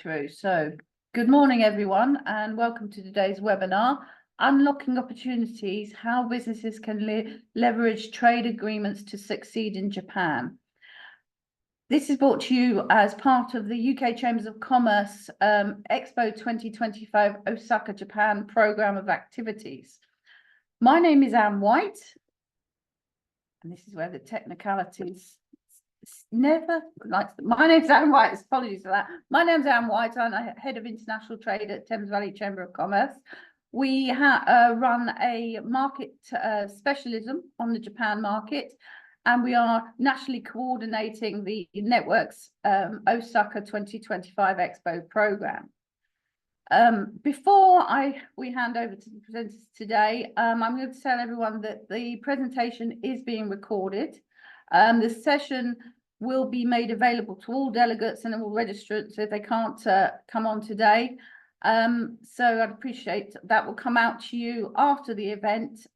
Through. So good morning, everyone, and welcome to today's webinar, Unlocking Opportunities, How Businesses Can Leverage Trade Agreements to Succeed in Japan. This is brought to you as part of the UK Chambers of Commerce Expo 2025 Osaka, Japan programme of activities. My name is Anne White, and this is where the technicalities never like. My name's Anne White. Apologies for that. My name's Anne White. I'm head of international trade at Thames Valley Chamber of Commerce. We run a market specialism on the Japan market, and we are nationally coordinating the network's Osaka 2025 Expo program. Before we hand over to the presenters today, I'm going to tell everyone that the presentation is being recorded. The session will be made available to all delegates and all registrants if they can't come on today. So I'd appreciate that will come out to you after the event,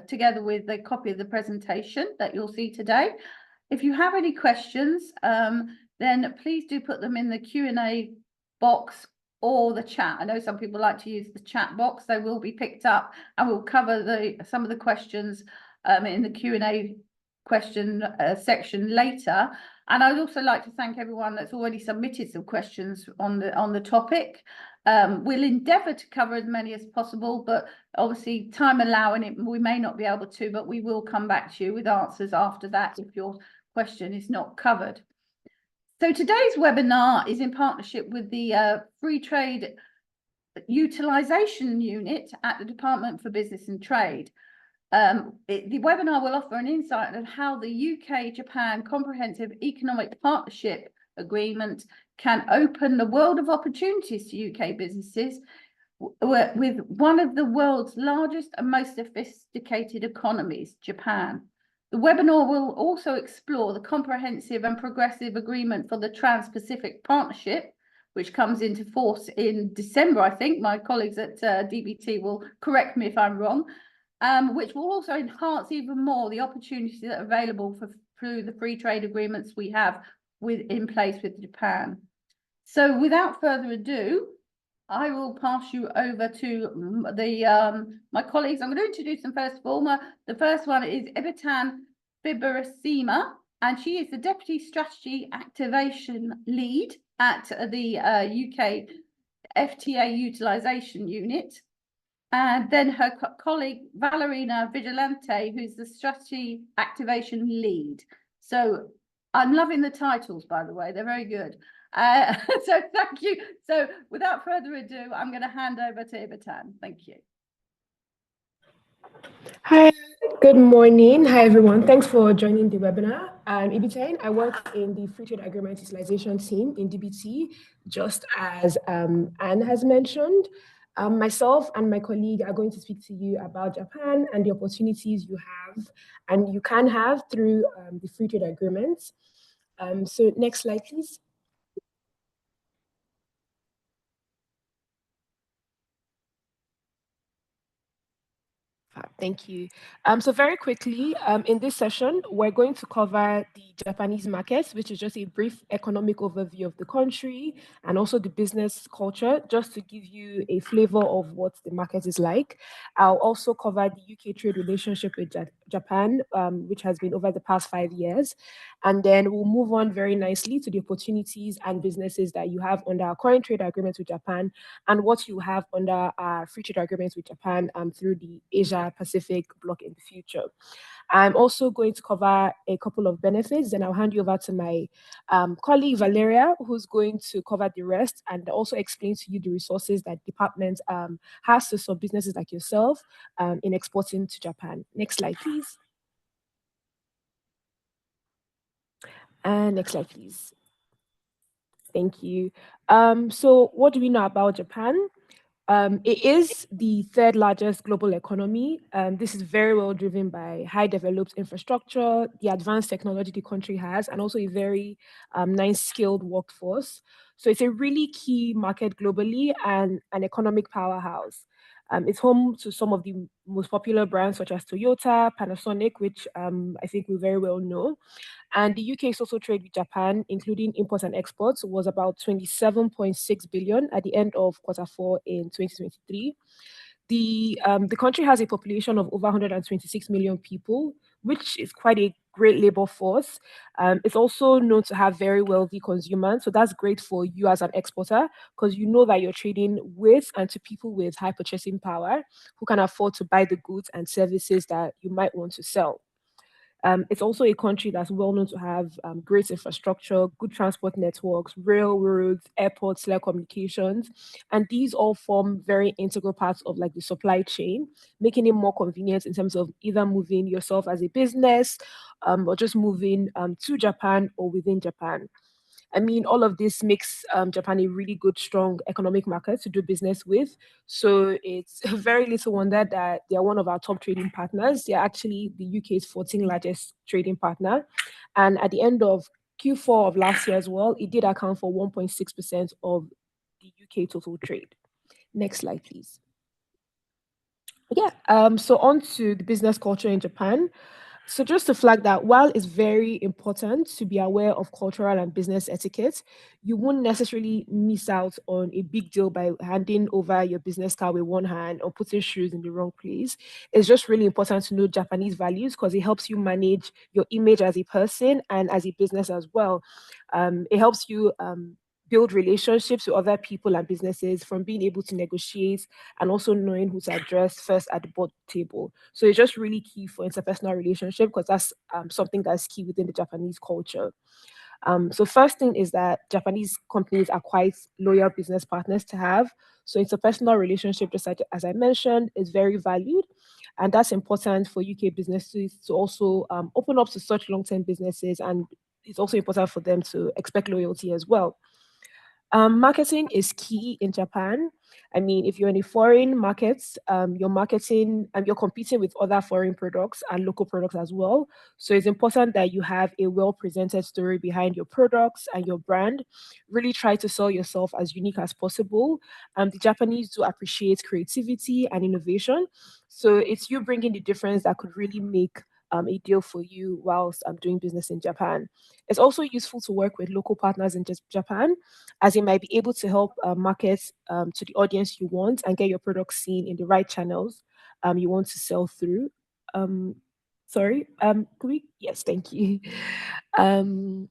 together with a copy of the presentation that you'll see today. If you have any questions, then please do put them in the Q&A box or the chat. I know some people like to use the chat box. They will be picked up, and we'll cover some of the questions in the Q&A question section later. And I'd also like to thank everyone that's already submitted some questions on the topic. We'll endeavour to cover as many as possible, but obviously time allowing it, we may not be able to, but we will come back to you with answers after that if your question is not covered. So today's webinar is in partnership with the Free Trade Utilisation Unit at the Department for Business and Trade. The webinar will offer an insight on how the UK-Japan Comprehensive Economic Partnership Agreement can open the world of opportunities to UK businesses with one of the world's largest and most sophisticated economies, Japan. The webinar will also explore the comprehensive and progressive agreement for the Trans-Pacific Partnership, which comes into force in December, I think. My colleagues at DBT will correct me if I'm wrong. Which will also enhance even more the opportunities that are available through the free trade agreements we have in place with Japan. So without further ado, I will pass you over to my colleagues. I'm going to introduce them first of all. The first one is Ibitan Bibarasima, and she is the Deputy Strategy Activation Lead at the UK FTA Utilisation Unit. And then her colleague, Valerina Vigilante, who's the Strategy Activation Lead. So I'm loving the titles, by the way. They're very good. So thank you. So without further ado, I'm going to hand over to Ibitan. Thank you. Hi, good morning. Hi, everyone. Thanks for joining the webinar. I'm Ibitan. I work in the Free Trade Agreement Utilization team in DBT, just as Anne has mentioned. Myself and my colleague are going to speak to you about Japan and the opportunities you have and you can have through the free trade agreements. So next slide, please. Thank you. So very quickly, in this session, we're going to cover the Japanese markets, which is just a brief economic overview of the country and also the business culture, just to give you a flavor of what the market is like. I'll also cover the UK trade relationship with Japan, which has been over the past 5 years. And then we'll move on very nicely to the opportunities and businesses that you have under our current trade agreements with Japan and what you have under our free trade agreements with Japan through the Asia Pacific bloc in the future. I'm also going to cover a couple of benefits, and I'll hand you over to my colleague Valeria, who's going to cover the rest and also explain to you the resources that department has to some businesses like yourself in exporting to Japan. Next slide, please. Next slide, please. Thank you. So what do we know about Japan? It is the third largest global economy. This is very well driven by high developed infrastructure, the advanced technology the country has, and also a very nice skilled workforce. So it's a really key market globally and an economic powerhouse. It's home to some of the most popular brands such as Toyota, Panasonic, which I think we very well know. And the UK's total trade with Japan, including imports and exports, was about 27.6 billion at the end of quarter four in 2023. The country has a population of over 126 million people, which is quite a great labor force. It's also known to have very wealthy consumers, so that's great for you as an exporter because you know that you're trading with and to people with high purchasing power who can afford to buy the goods and services that you might want to sell. It's also a country that's well known to have great infrastructure, good transport networks, railroads, airports, telecommunications, and these all form very integral parts of like the supply chain, making it more convenient in terms of either moving yourself as a business or just moving to Japan or within Japan. I mean, all of this makes Japan a really good, strong economic market to do business with. So it's very little wonder that they are one of our top trading partners. They are actually the UK's 14th largest trading partner. And at the end of Q4 of last year as well, it did account for 1.6% of the UK total trade. Next slide, please. Yeah, so on to the business culture in Japan. So just to flag that while it's very important to be aware of cultural and business etiquette, you won't necessarily miss out on a big deal by handing over your business card with one hand or putting shoes in the wrong place. It's just really important to know Japanese values because it helps you manage your image as a person and as a business as well. It helps you build relationships with other people and businesses from being able to negotiate and also knowing who to address first at the board table. So it's just really key for interpersonal relationship because that's something that's key within the Japanese culture. So first thing is that Japanese companies are quite loyal business partners to have. So interpersonal relationship, just like, as I mentioned, is very valued. And that's important for UK businesses to also open up to such long-term businesses. And it's also important for them to expect loyalty as well. Marketing is key in Japan. I mean, if you're in a foreign market, you're marketing and you're competing with other foreign products and local products as well. So it's important that you have a well presented story behind your products and your brand. Really try to sell yourself as unique as possible. The Japanese do appreciate creativity and innovation. So it's you bringing the difference that could really make a deal for you whilst doing business in Japan. It's also useful to work with local partners in Japan as it might be able to help market to the audience you want and get your product seen in the right channels you want to sell through. Um, sorry, could we? Yes, thank you. Um,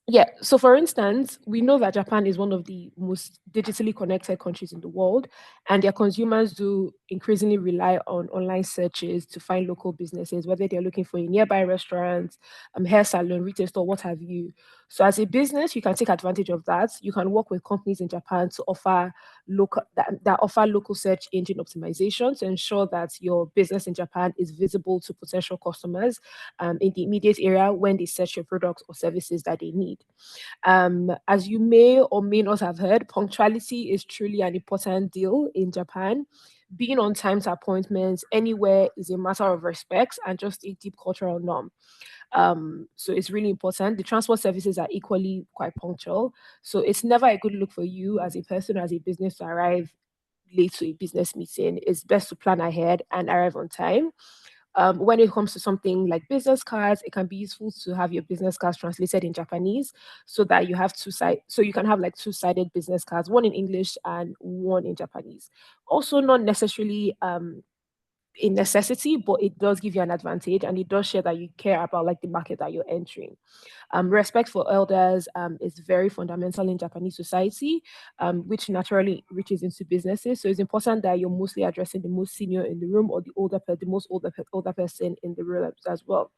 yeah, so for instance, we know that Japan is one of the most digitally connected countries in the world, and their consumers do increasingly rely on online searches to find local businesses, whether they're looking for a nearby restaurant, hair salon, retail store, what have you. So, as a business, you can take advantage of that. You can work with companies in Japan to offer that offer local search engine optimization to ensure that your business in Japan is visible to potential customers in the immediate area when they search your products or services that they need. As you may or may not have heard, punctuality is truly an important deal in Japan. Being on time to appointments anywhere is a matter of respect and just a deep cultural norm. So it's really important. The transport services are equally quite punctual. So it's never a good look for you as a person, as a business to arrive late to a business meeting. It's best to plan ahead and arrive on time. When it comes to something like business cards, it can be useful to have your business cards translated in Japanese so that you have so you can have like two-sided business cards, one in English and one in Japanese. Also, not necessarily a necessity, but it does give you an advantage and it does show that you care about like the market that you're entering. Respect for elders is very fundamental in Japanese society, which naturally reaches into businesses. So it's important that you're mostly addressing the most senior in the room or the most older person in the room as well.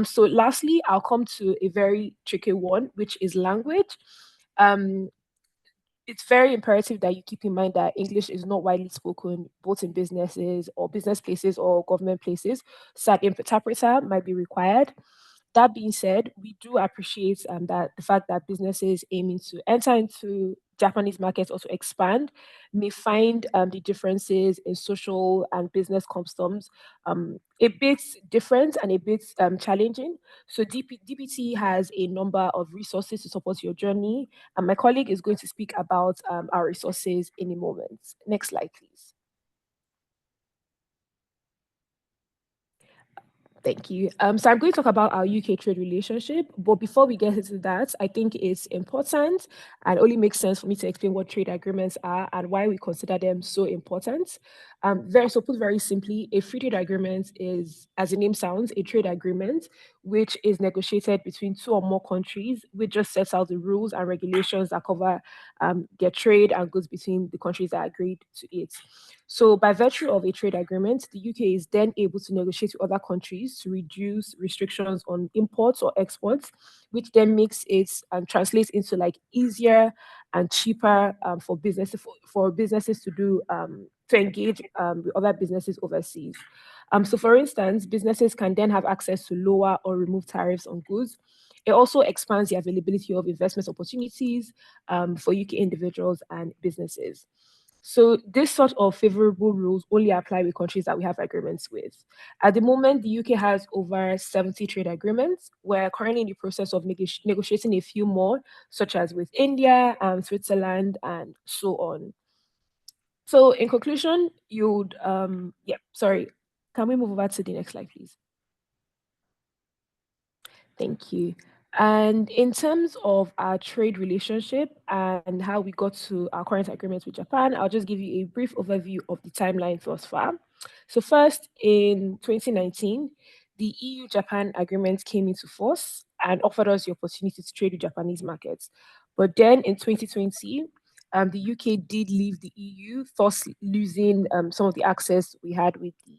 So lastly, I'll come to a very tricky one, which is language. Um, it's very imperative that you keep in mind that English is not widely spoken both in businesses or business places or government places. So an interpreter might be required. That being said, we do appreciate that the fact that businesses aiming to enter into Japanese markets or to expand may find the differences in social and business customs a bit different and a bit challenging. So DPT has a number of resources to support your journey, and my colleague is going to speak about our resources in a moment. Next slide, please. Thank you. So I'm going to talk about our UK trade relationship, but before we get into that, I think it's important and only makes sense for me to explain what trade agreements are and why we consider them so important. Put very simply, a free trade agreement is, as the name sounds, a trade agreement which is negotiated between two or more countries, which just sets out the rules and regulations that cover their trade and goods between the countries that agreed to it. So, by virtue of a trade agreement, the UK is then able to negotiate with other countries to reduce restrictions on imports or exports, which then makes it and translates into like easier and cheaper for businesses to do to engage with other businesses overseas. So, for instance, businesses can then have access to lower or remove tariffs on goods. It also expands the availability of investment opportunities for UK individuals and businesses. So this sort of favorable rules only apply with countries that we have agreements with. At the moment, the UK has over 70 trade agreements. We're currently in the process of negotiating a few more, such as with India, Switzerland, and so on. So in conclusion, can we move over to the next slide, please? Thank you. And in terms of our trade relationship and how we got to our current agreements with Japan, I'll just give you a brief overview of the timeline thus far. So, first, in 2019, the EU Japan agreement came into force and offered us the opportunity to trade with Japanese markets. But then in 2020, the UK did leave the EU, thus losing some of the access we had with the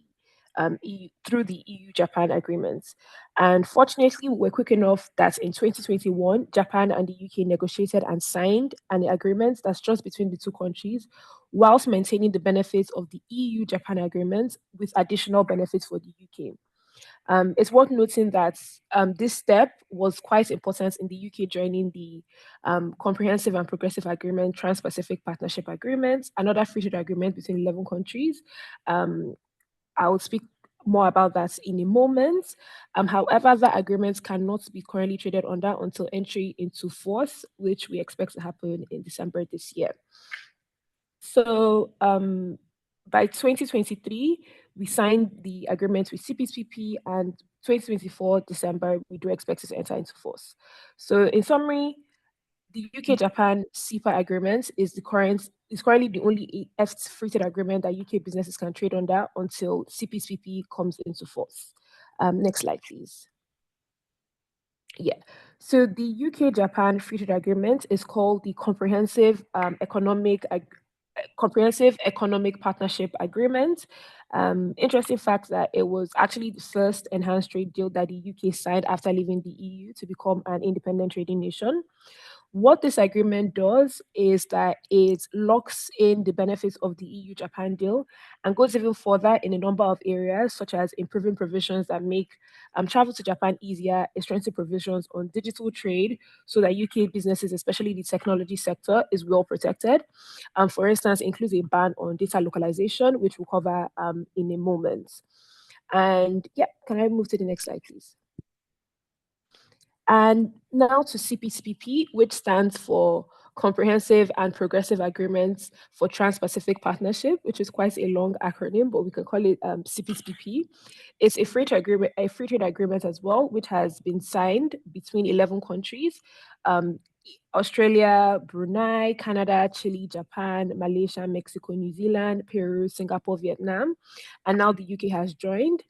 EU, through the EU Japan agreements. And fortunately, we were quick enough that in 2021, Japan and the UK negotiated and signed an agreement that's just between the two countries, whilst maintaining the benefits of the EU Japan agreement with additional benefits for the UK. It's worth noting that this step was quite important in the UK joining the Comprehensive and Progressive Agreement, Trans-Pacific Partnership Agreement, another free trade agreement between 11 countries. I will speak more about that in a moment. However, the agreement cannot be currently traded under until entry into force, which we expect to happen in December this year. So by 2023, we signed the agreement with CPTPP, and 2024 December, we do expect it to enter into force. So in summary, the UK-Japan CEPA agreement is currently the only free trade agreement that UK businesses can trade under until CPTPP comes into force. Next slide, please. Yeah. So the UK-Japan free trade agreement is called the Comprehensive Economic Partnership Agreement. Interesting fact that it was actually the first enhanced trade deal that the UK signed after leaving the EU to become an independent trading nation. What this agreement does is that it locks in the benefits of the EU-Japan deal and goes even further in a number of areas, such as improving provisions that make travel to Japan easier, strengthening provisions on digital trade so that UK businesses, especially the technology sector, is well protected. For instance, includes a ban on data localization, which we'll cover in a moment. And yeah, can I move to the next slide, please? And now to CPTPP, which stands for Comprehensive and Progressive Agreements for Trans-Pacific Partnership, which is quite a long acronym, but we can call it CPTPP. It's a free trade agreement as well, which has been signed between 11 countries. Australia, Brunei, Canada, Chile, Japan, Malaysia, Mexico, New Zealand, Peru, Singapore, Vietnam, and now the UK has joined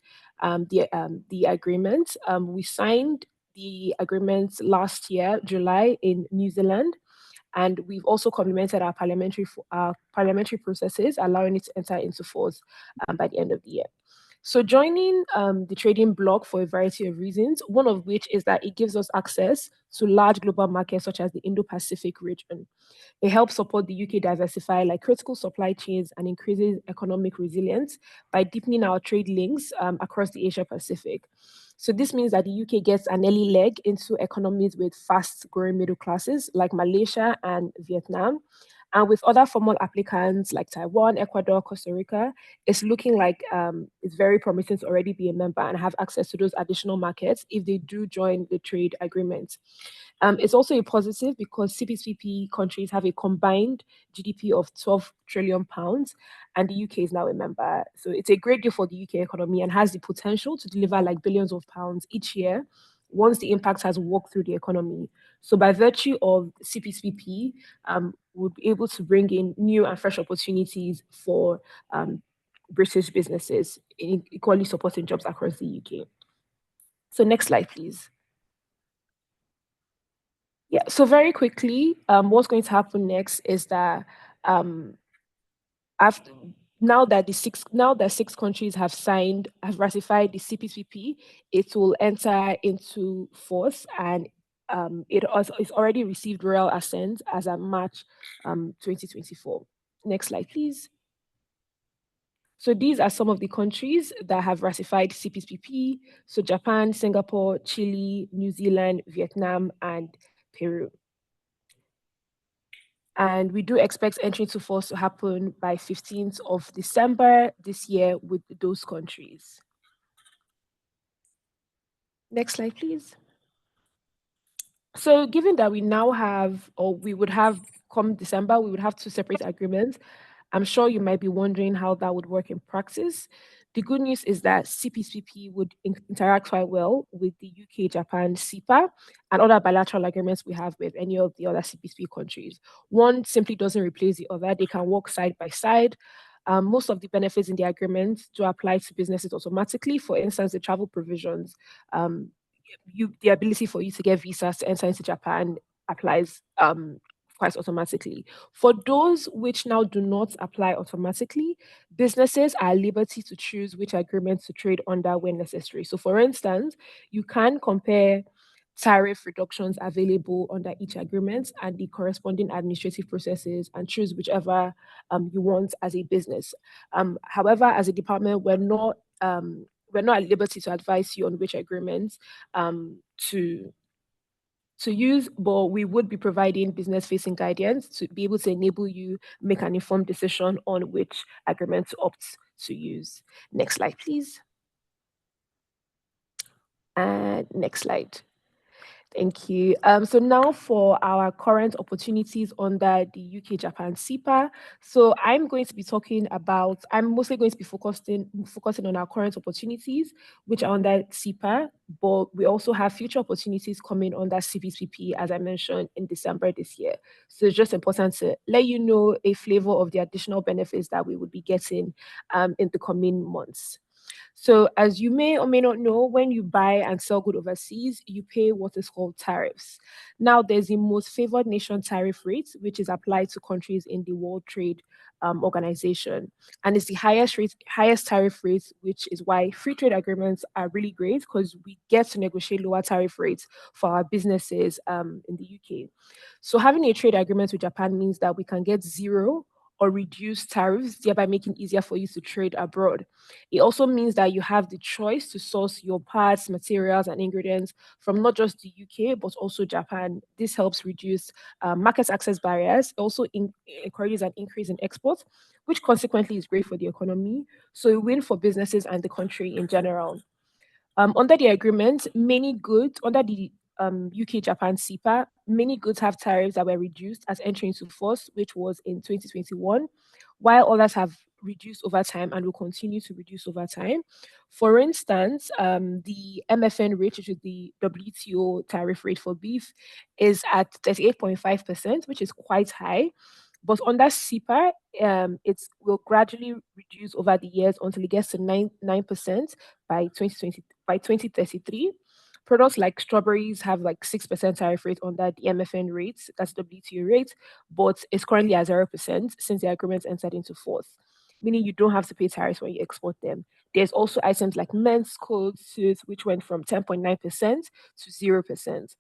the agreement. We signed the agreement last year, July, in New Zealand, and we've also complemented our parliamentary processes, allowing it to enter into force by the end of the year. So joining the trading bloc for a variety of reasons, one of which is that it gives us access to large global markets such as the Indo-Pacific region. It helps support the UK diversify like critical supply chains and increases economic resilience by deepening our trade links across the Asia-Pacific. So this means that the UK gets an early leg into economies with fast-growing middle classes like Malaysia and Vietnam. And with other formal applicants like Taiwan, Ecuador, Costa Rica, it's looking like it's very promising to already be a member and have access to those additional markets if they do join the trade agreement. It's also a positive because CPTPP countries have a combined GDP of 12 trillion pounds, and the UK is now a member. So it's a great deal for the UK economy and has the potential to deliver like billions of pounds each year once the impact has walked through the economy. So by virtue of CPTPP, we'll be able to bring in new and fresh opportunities for British businesses, equally supporting jobs across the UK. So next slide, please. Yeah, so very quickly, what's going to happen next is that after now that six countries have ratified the CPTPP, it will enter into force, and it's already received royal assent as of March 2024. Next slide, please. So these are some of the countries that have ratified CPTPP. So Japan, Singapore, Chile, New Zealand, Vietnam, and Peru. And we do expect entry into force to happen by 15th of December this year with those countries. Next slide, please. So given that we now have, or we would have come December, we would have two separate agreements. I'm sure you might be wondering how that would work in practice. The good news is that CPTPP would interact quite well with the UK-Japan CEPA and other bilateral agreements we have with any of the other CPTPP countries. One simply doesn't replace the other. They can work side by side. Most of the benefits in the agreement do apply to businesses automatically. For instance, the travel provisions, the ability for you to get visas to enter into Japan applies quite automatically. For those which now do not apply automatically, businesses are at liberty to choose which agreements to trade under when necessary. So, for instance, you can compare tariff reductions available under each agreement and the corresponding administrative processes and choose whichever you want as a business. However, as a department, we're not at liberty to advise you on which agreements to use, but we would be providing business facing guidance to be able to enable you make an informed decision on which agreement to opt to use. Next slide, please. And next slide. Thank you. So now for our current opportunities under the UK-Japan CEPA. So I'm mostly going to be focusing on our current opportunities, which are under CEPA, but we also have future opportunities coming under CPTPP, as I mentioned, in December this year. So it's just important to let you know a flavor of the additional benefits that we would be getting in the coming months. So, as you may or may not know, when you buy and sell goods overseas, you pay what is called tariffs. Now, there's the most favored nation tariff rate, which is applied to countries in the World Trade Organization, and it's the highest tariff rate, which is why free trade agreements are really great because we get to negotiate lower tariff rates for our businesses in the UK. So, having a trade agreement with Japan means that we can get zero or reduce tariffs, thereby making it easier for you to trade abroad. It also means that you have the choice to source your parts, materials, and ingredients from not just the UK, but also Japan. This helps reduce market access barriers. It also encourages an increase in exports, which consequently is great for the economy. So a win for businesses and the country in general. Under the agreement, under the UK-Japan CEPA, many goods have tariffs that were reduced as entry into force, which was in 2021, while others have reduced over time and will continue to reduce over time. For instance, the MFN rate, which is the WTO tariff rate for beef, is at 38.5%, which is quite high. But under CEPA, it will gradually reduce over the years until it gets to 9% by 2033. Products like strawberries have like 6% tariff rate under the MFN rate, that's WTO rate, but it's currently at 0% since the agreement entered into force, meaning you don't have to pay tariffs when you export them. There's also items like men's clothes, suits, which went from 10.9% to 0%.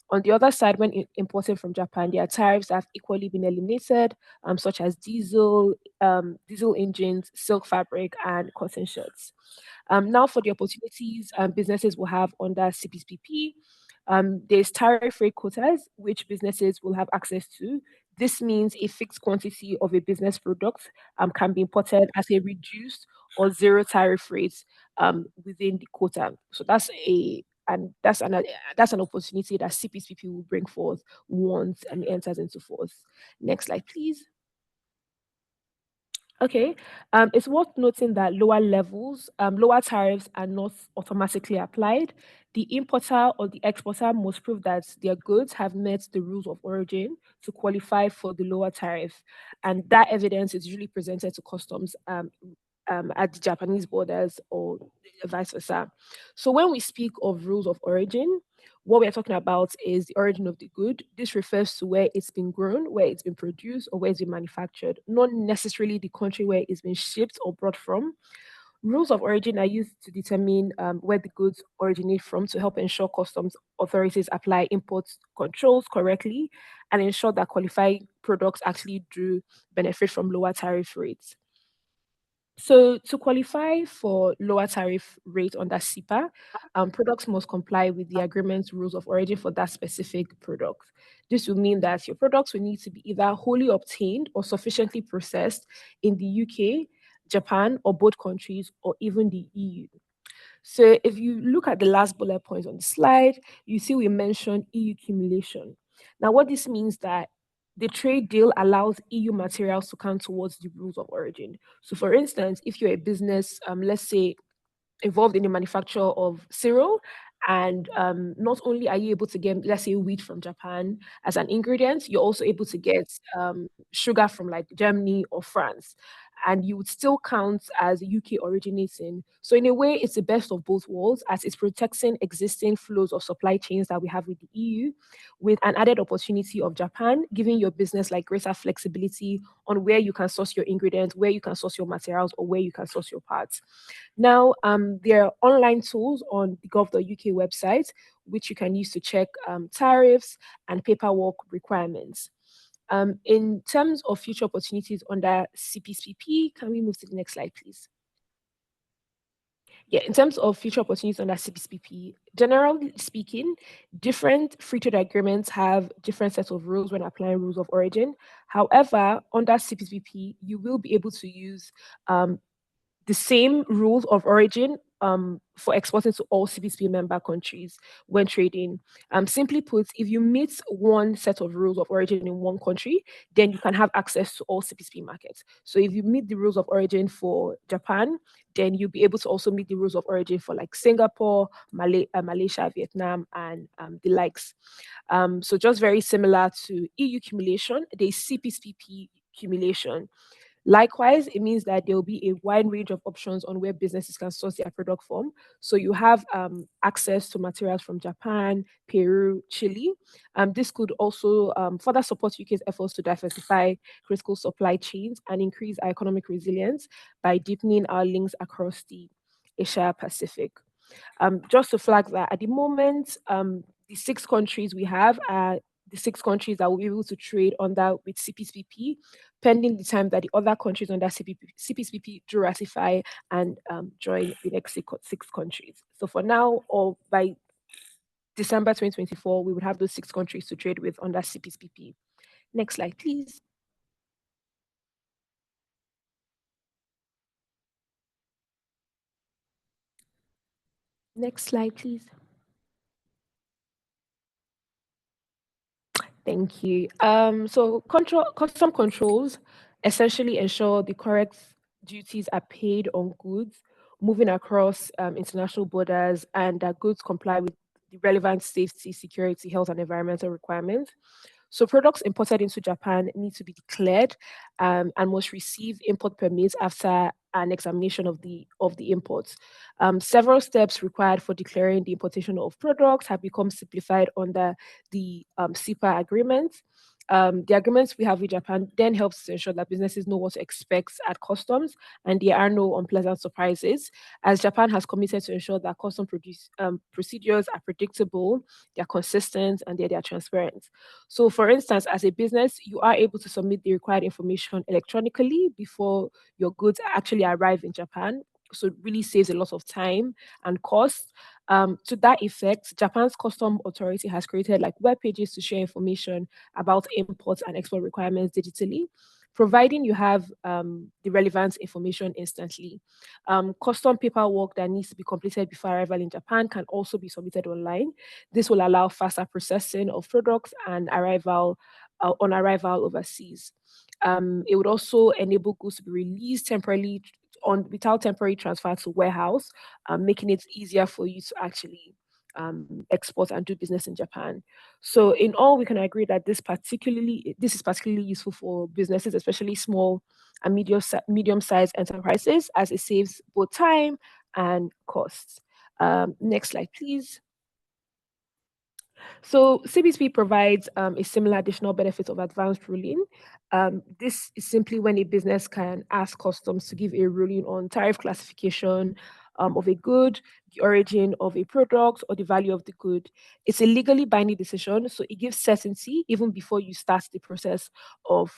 On the other side, when imported from Japan, there are tariffs that have equally been eliminated, such as diesel engines, silk fabric, and cotton shirts. Now, for the opportunities businesses will have under CPTPP, there's tariff rate quotas, which businesses will have access to. This means a fixed quantity of a business product can be imported as a reduced or zero tariff rate within the quota. So that's and that's an opportunity that CPTPP will bring forth once it enters into force. Next slide, please. Okay, it's worth noting that lower tariffs are not automatically applied. The importer or the exporter must prove that their goods have met the rules of origin to qualify for the lower tariff, and that evidence is usually presented to customs at the Japanese borders or vice versa. So when we speak of rules of origin, what we're talking about is the origin of the good. This refers to where it's been grown, where it's been produced, or where it's been manufactured, not necessarily the country where it's been shipped or brought from. Rules of origin are used to determine where the goods originate from to help ensure customs authorities apply import controls correctly and ensure that qualified products actually do benefit from lower tariff rates. So to qualify for lower tariff rate under CEPA, products must comply with the agreement's rules of origin for that specific product. This will mean that your products will need to be either wholly obtained or sufficiently processed in the UK, Japan, or both countries, or even the EU. So if you look at the last bullet point on the slide, you see we mentioned EU accumulation. Now, what this means that the trade deal allows EU materials to count towards the rules of origin. So, for instance, if you're a business, let's say involved in the manufacture of cereal, and not only are you able to get, let's say, wheat from Japan as an ingredient, you're also able to get sugar from like Germany or France, and you would still count as UK originating. So in a way, it's the best of both worlds, as it's protecting existing flows of supply chains that we have with the EU, with an added opportunity of Japan, giving your business like greater flexibility on where you can source your ingredients, where you can source your materials, or where you can source your parts. Now, there are online tools on the gov.uk website, which you can use to check tariffs and paperwork requirements. In terms of future opportunities under CPTPP, can we move to the next slide, please? Yeah, in terms of future opportunities under CPTPP, generally speaking, different free trade agreements have different sets of rules when applying rules of origin. However, under CPTPP, you will be able to use the same rules of origin for exporting to all CPTPP member countries when trading. Simply put, if you meet one set of rules of origin in one country, then you can have access to all CPTPP markets. So if you meet the rules of origin for Japan, then you'll be able to also meet the rules of origin for like Singapore, Malaysia, Vietnam, and the likes. So just very similar to EU accumulation, there's CPTPP accumulation. Likewise, it means that there will be a wide range of options on where businesses can source their product from. So you have access to materials from Japan, Peru, Chile. This could also further support UK's efforts to diversify critical supply chains and increase our economic resilience by deepening our links across the Asia Pacific. Just to flag that at the moment, the 6 countries we have are the 6 countries that will be able to trade under with CPTPP, pending the time that the other countries under CPTPP do ratify and join the next 6 countries. So for now, or by December 2024, we would have those 6 countries to trade with under CPTPP. Next slide, please. Next slide, please. Thank you. So custom controls essentially ensure the correct duties are paid on goods moving across international borders, and that goods comply with the relevant safety, security, health, and environmental requirements. So products imported into Japan need to be declared and must receive import permits after an examination of the imports. Several steps required for declaring the importation of products have become simplified under the CEPA agreement. The agreements we have with Japan then helps to ensure that businesses know what to expect at customs and there are no unpleasant surprises, as Japan has committed to ensure that procedures are predictable, they're consistent, and they're transparent. So, for instance, as a business, you are able to submit the required information electronically before your goods actually arrive in Japan. So it really saves a lot of time and cost. To that effect, Japan's custom authority has created like web pages to share information about imports and export requirements digitally. providing you have the relevant information instantly. Custom paperwork that needs to be completed before arrival in Japan can also be submitted online. This will allow faster processing of products and arrival on arrival overseas. It would also enable goods to be released temporarily without temporary transfer to warehouse, making it easier for you to actually export and do business in Japan. So in all, we can agree that this is particularly useful for businesses, especially small and medium-sized enterprises, as it saves both time and costs. Next slide, please. So CPTPP provides a similar additional benefit of advanced ruling. This is simply when a business can ask customs to give a ruling on tariff classification of a good, the origin of a product, or the value of the good. It's a legally binding decision, so it gives certainty even before you start the process of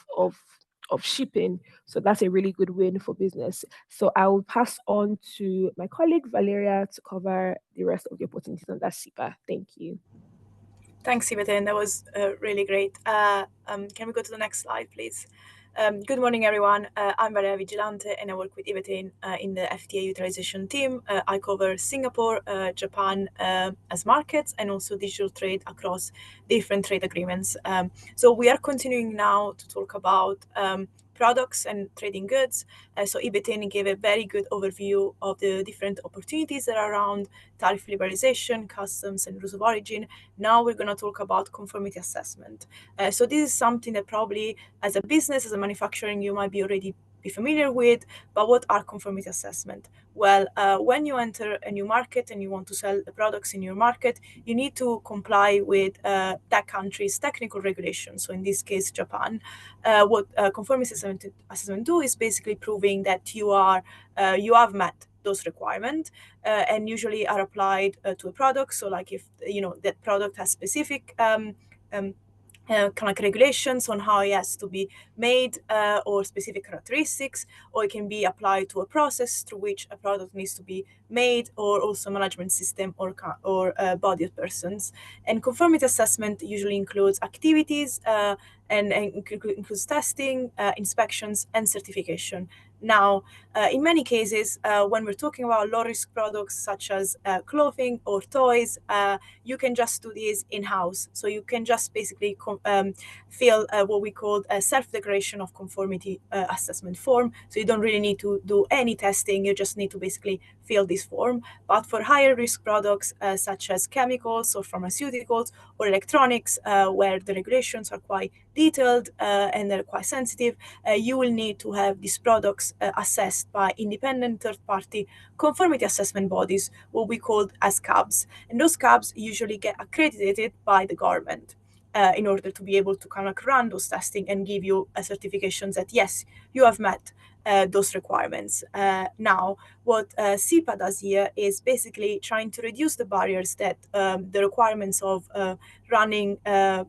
shipping. So that's a really good win for business. So I will pass on to my colleague Valeria to cover the rest of the opportunities under CEPA. Thank you. Thanks, Ibetin. That was really great. Can we go to the next slide, please? Good morning, everyone. I'm Valeria Vigilante, and I work with Ibetin in the FTA utilization team. I cover Singapore, Japan as markets, and also digital trade across different trade agreements. So we are continuing now to talk about products and trading goods. So Ibetin gave a very good overview of the different opportunities that are around tariff liberalization, customs, and rules of origin. Now we're going to talk about conformity assessment. So this is something that probably as a business, as a manufacturing, you might be already be familiar with, but what are conformity assessment? Well, when you enter a new market and you want to sell the products in your market, you need to comply with that country's technical regulations. So in this case, Japan. What conformity assessment do is basically proving that you have met those requirements and usually are applied to a product. So like if that product has specific kind of regulations on how it has to be made or specific characteristics, or it can be applied to a process through which a product needs to be made, or also management system or body of persons. And conformity assessment usually includes activities and includes testing, inspections, and certification. Now, in many cases, when we're talking about low-risk products such as clothing or toys, you can just do this in-house. So you can just basically fill what we call a self-declaration of conformity assessment form. So you don't really need to do any testing. You just need to basically fill this form. But for higher risk products such as chemicals or pharmaceuticals or electronics, where the regulations are quite detailed and they're quite sensitive, you will need to have these products assessed by independent third-party conformity assessment bodies, what we call as CABs. And those CABs usually get accredited by the government in order to be able to kind of run those testing and give you a certification that, yes, you have met those requirements. Now, what CEPA does here is basically trying to reduce the barriers that the requirements of running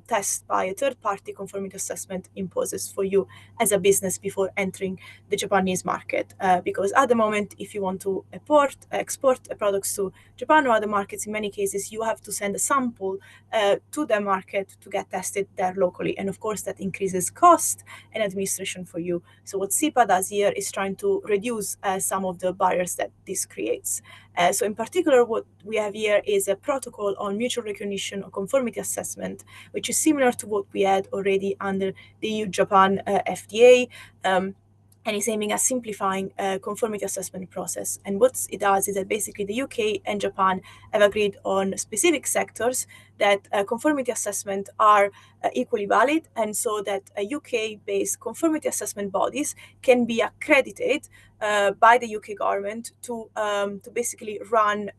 tests by a third-party conformity assessment imposes for you as a business before entering the Japanese market. Because at the moment, if you want to export products to Japan or other markets, in many cases, you have to send a sample to the market to get tested there locally. And of course, that increases cost and administration for you. So what CEPA does here is trying to reduce some of the barriers that this creates. So in particular, what we have here is a protocol on mutual recognition or conformity assessment, which is similar to what we had already under the EU-Japan FTA. And is aiming at simplifying conformity assessment process. And what it does is that basically the UK and Japan have agreed on specific sectors that conformity assessment are equally valid, and so that UK-based conformity assessment bodies can be accredited by the UK government to basically run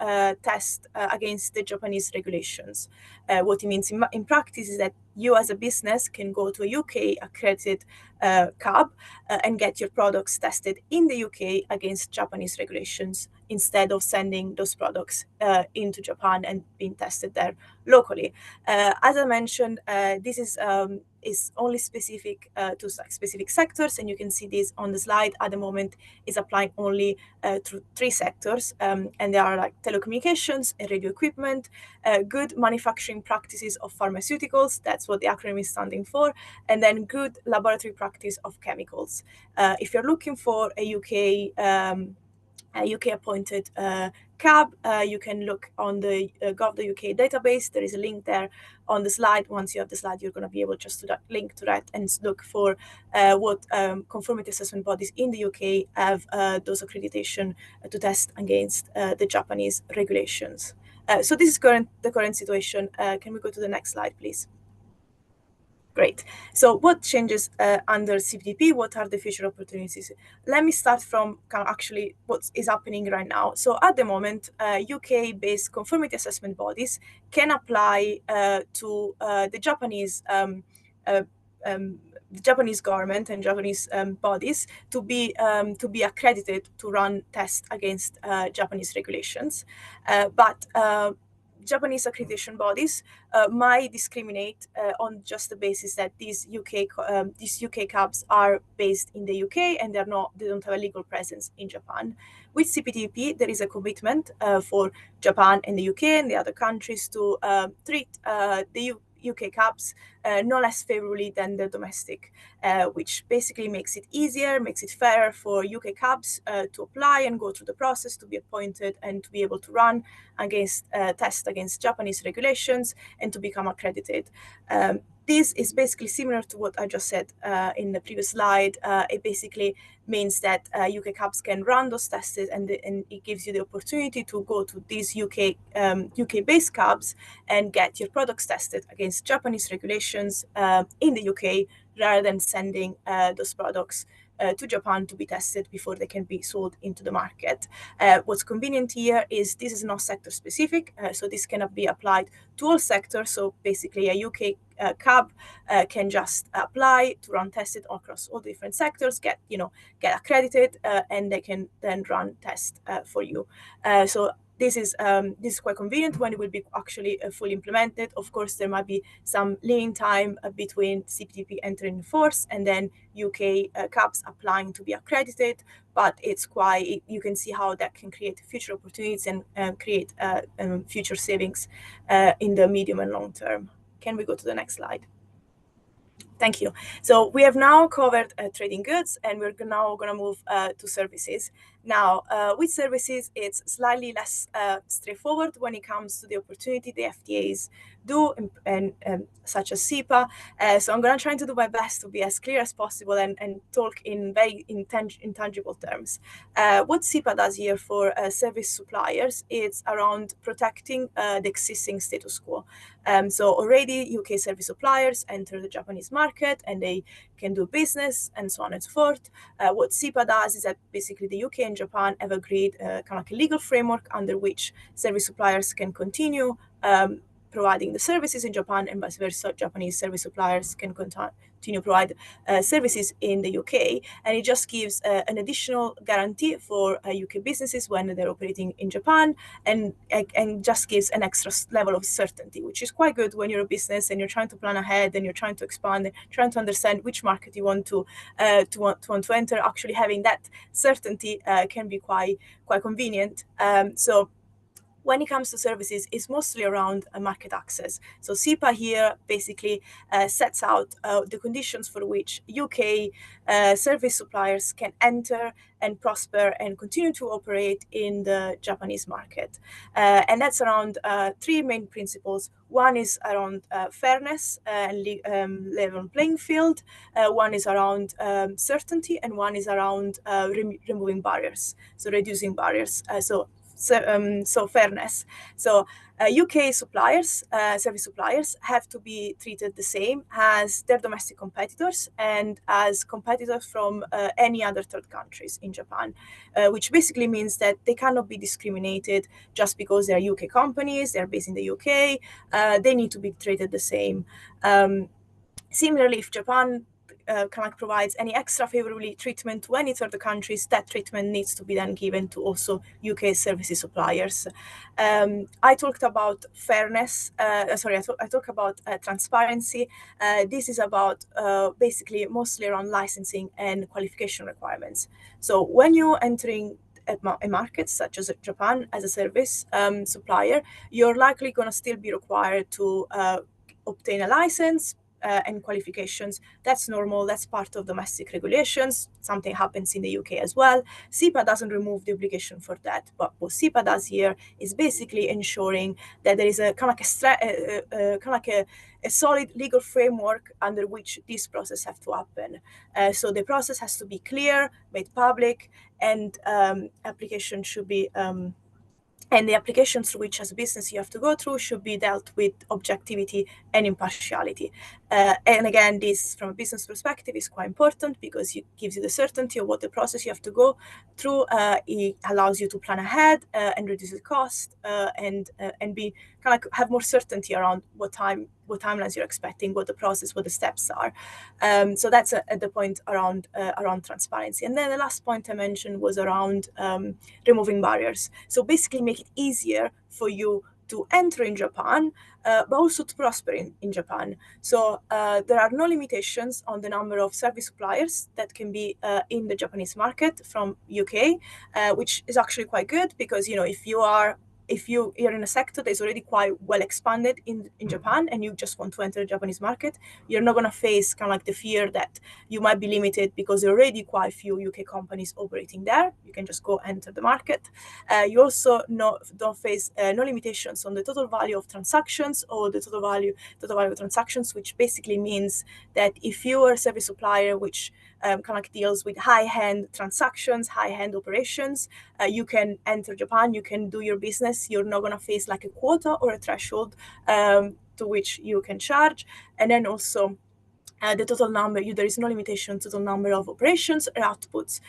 tests against the Japanese regulations. What it means in practice is that you as a business can go to a UK accredited CAB and get your products tested in the UK against Japanese regulations instead of sending those products into Japan and being tested there locally. As I mentioned, this is only specific to specific sectors, and you can see this on the slide. At the moment, is applying only to 3 sectors, and they are like telecommunications and radio equipment, good manufacturing practices of pharmaceuticals, that's what the acronym is standing for, and then good laboratory practice of chemicals. If you're looking for a UK appointed CAB, you can look on the gov.uk database. There is a link there on the slide. Once you have the slide, you're going to be able just to link to that and look for what conformity assessment bodies in the UK have those accreditation to test against the Japanese regulations. So this is the current situation. Can we go to the next slide, please? Great. So what changes under CPTPP? What are the future opportunities? Let me start from kind of actually what is happening right now. So at the moment, UK-based conformity assessment bodies can apply to the Japanese government and Japanese bodies to be accredited to run tests against Japanese regulations, but Japanese accreditation bodies might discriminate on just the basis that these UK CABs are based in the UK and they don't have a legal presence in Japan. With CPTPP, there is a commitment for Japan and the UK and the other countries to treat the UK CABs no less favorably than the domestic, which basically makes it easier, makes it fairer for UK CABs to apply and go through the process to be appointed and to be able to run against test against Japanese regulations and to become accredited. This is basically similar to what I just said in the previous slide. It basically means that UK CABs can run those tests and it gives you the opportunity to go to these UK-based CABs and get your products tested against Japanese regulations in the UK rather than sending those products to Japan to be tested before they can be sold into the market. What's convenient here is this is not sector specific, so this cannot be applied to all sectors. So basically a UK CAB can just apply to run tested across all different sectors, get accredited, and they can then run tests for you. So this is quite convenient when it will be actually fully implemented. Of course, there might be some lean time between CPTPP entering in force and then UK CABs applying to be accredited, but you can see how that can create future opportunities and create future savings in the medium and long term. Can we go to the next slide? Thank you. So we have now covered trading goods, and we're now going to move to services. Now, with services, it's slightly less straightforward when it comes to the opportunity the FTAs do, and such as CEPA. So I'm going to try to do my best to be as clear as possible and talk in very intangible terms. What CEPA does here for service suppliers, it's around protecting the existing status quo. So already UK service suppliers enter the Japanese market and they can do business and so on and so forth. What CEPA does is that basically the UK and Japan have agreed kind of like a legal framework under which service suppliers can continue providing the services in Japan, and vice versa, Japanese service suppliers can continue provide services in the UK, and it just gives an additional guarantee for UK businesses when they're operating in Japan, and just gives an extra level of certainty, which is quite good when you're a business and you're trying to plan ahead and you're trying to expand and trying to understand which market you want to enter. Actually, having that certainty can be quite convenient. So when it comes to services, it's mostly around market access. So CEPA here basically sets out the conditions for which UK service suppliers can enter and prosper and continue to operate in the Japanese market. And that's around 3 main principles. One is around fairness and level playing field. One is around certainty, and one is around removing barriers, so reducing barriers. So fairness. So UK suppliers, service suppliers, have to be treated the same as their domestic competitors and as competitors from any other third countries in Japan, which basically means that they cannot be discriminated just because they are UK companies, they're based in the UK, they need to be treated the same. Similarly, if Japan provides any extra favorable treatment to any third countries, that treatment needs to be then given to also UK services suppliers. I talked about fairness. I talked about transparency. This is about basically mostly around licensing and qualification requirements. So when you're entering a market such as Japan as a service supplier, you're likely going to still be required to obtain a license and qualifications. That's normal. That's part of domestic regulations. Something happens in the UK as well. CEPA doesn't remove the obligation for that, but what CEPA does here is basically ensuring that there is a a solid legal framework under which this process has to happen. So the process has to be clear, made public, and application should be and the applications through which as a business you have to go through should be dealt with objectivity and impartiality. And again, this from a business perspective is quite important because it gives you the certainty of what the process you have to go through. It allows you to plan ahead and reduce the cost and be have more certainty around what timelines you're expecting, what the process, what the steps are. So that's at the point around transparency. And then the last point I mentioned was around removing barriers. So basically make it easier for you to enter in Japan, but also to prosper in Japan. So there are no limitations on the number of service suppliers that can be in the Japanese market from UK, which is actually quite good because, if you're in a sector that's already quite well expanded in Japan and you just want to enter the Japanese market, you're not going to face the fear that you might be limited because there are already quite a few UK companies operating there. You can just go enter the market. You also don't face no limitations on the total value of transactions or the total value of transactions, which basically means that if you are a service supplier which deals with high-end transactions, high-end operations, you can enter Japan, you can do your business. You're not going to face a quota or a threshold to which you can charge. And then also the total number, there is no limitation to the number of operations or outputs,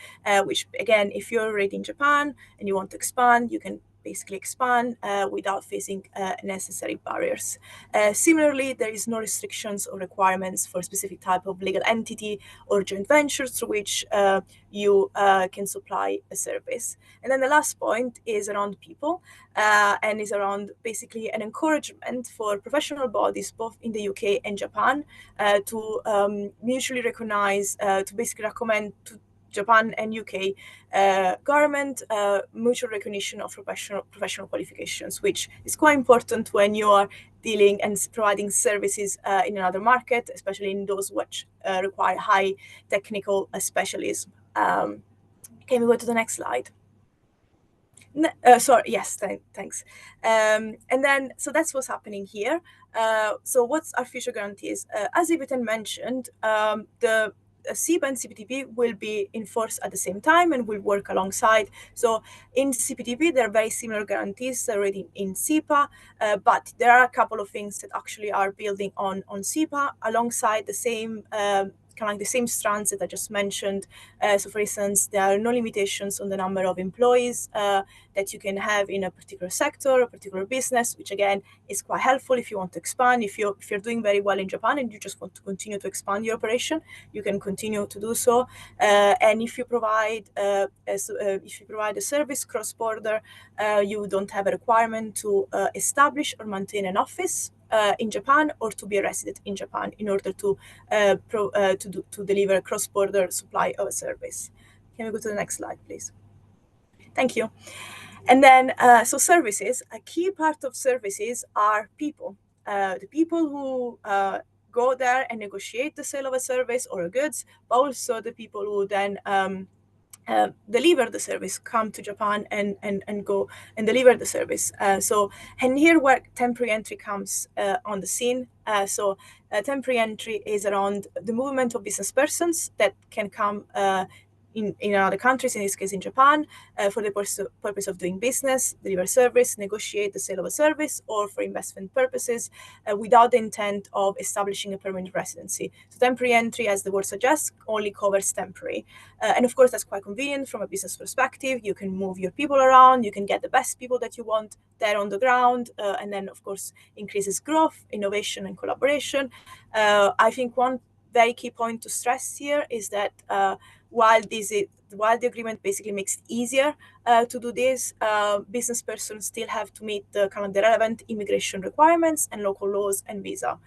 which again, if you're already in Japan and you want to expand, you can basically expand without facing necessary barriers. Similarly, there is no restrictions or requirements for a specific type of legal entity or joint ventures through which you can supply a service. And then the last point is around people and is around basically an encouragement for professional bodies both in the UK and Japan to mutually recognize, to basically recommend to Japan and UK government mutual recognition of professional qualifications, which is quite important when you are dealing and providing services in another market, especially in those which require high technical specialism. Can we go to the next slide? Sorry, yes, thanks. And then, so that's what's happening here. So what's our future guarantees? As Ivitan mentioned, the CEPA and CPTPP will be enforced at the same time and will work alongside. So in CPTPP, there are very similar guarantees already in CEPA, but there are a couple of things that actually are building on CEPA alongside the same the same strands that I just mentioned. So for instance, there are no limitations on the number of employees that you can have in a particular sector, a particular business, which again is quite helpful if you want to expand. If you're doing very well in Japan and you just want to continue to expand your operation, you can continue to do so. And if you provide a service cross-border, you don't have a requirement to establish or maintain an office in Japan or to be a resident in Japan in order to deliver cross-border supply of a service. Can we go to the next slide, please? Thank you. And then, so services, a key part of services are people. The people who go there and negotiate the sale of a service or goods, but also the people who then deliver the service, come to Japan and go and deliver the service. And here where temporary entry comes on the scene. Temporary entry is around the movement of business persons that can come in other countries, in this case in Japan, for the purpose of doing business, deliver service, negotiate the sale of a service, or for investment purposes, without the intent of establishing a permanent residency. So temporary entry, as the word suggests, only covers temporary. And of course, that's quite convenient from a business perspective. You can move your people around, you can get the best people that you want there on the ground, and then, of course, increases growth, innovation, and collaboration. I think one very key point to stress here is that while the agreement basically makes it easier to do this, business persons still have to meet the kind of the relevant immigration requirements and local laws and visa.